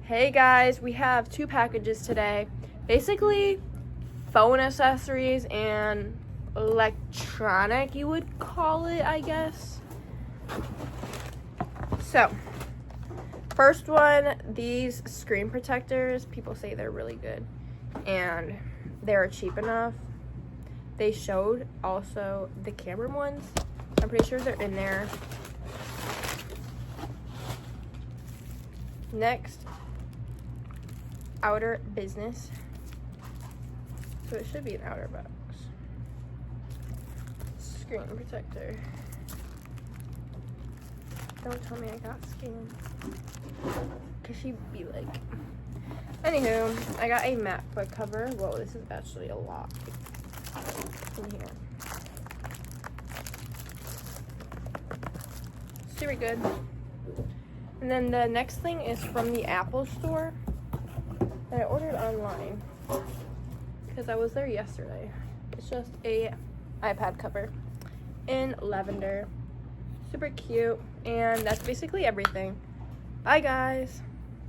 Hey guys, we have 2 packages today. Basically, phone accessories and electronic, you would call it, I guess. So, first one, these screen protectors, people say they're really good and they're cheap enough. They showed also the Cameron ones. I'm pretty sure they're in there. Next, Outer Business. So it should be an outer box. Screen protector. Don't tell me I got scammed. Cause she'd be like. Anywho, I got a MacBook cover. Whoa, this is actually a lot in here. Super good. And then the next thing is from the Apple store that I ordered online because I was there yesterday. It's just a iPad cover in lavender. Super cute. And that's basically everything. Bye guys.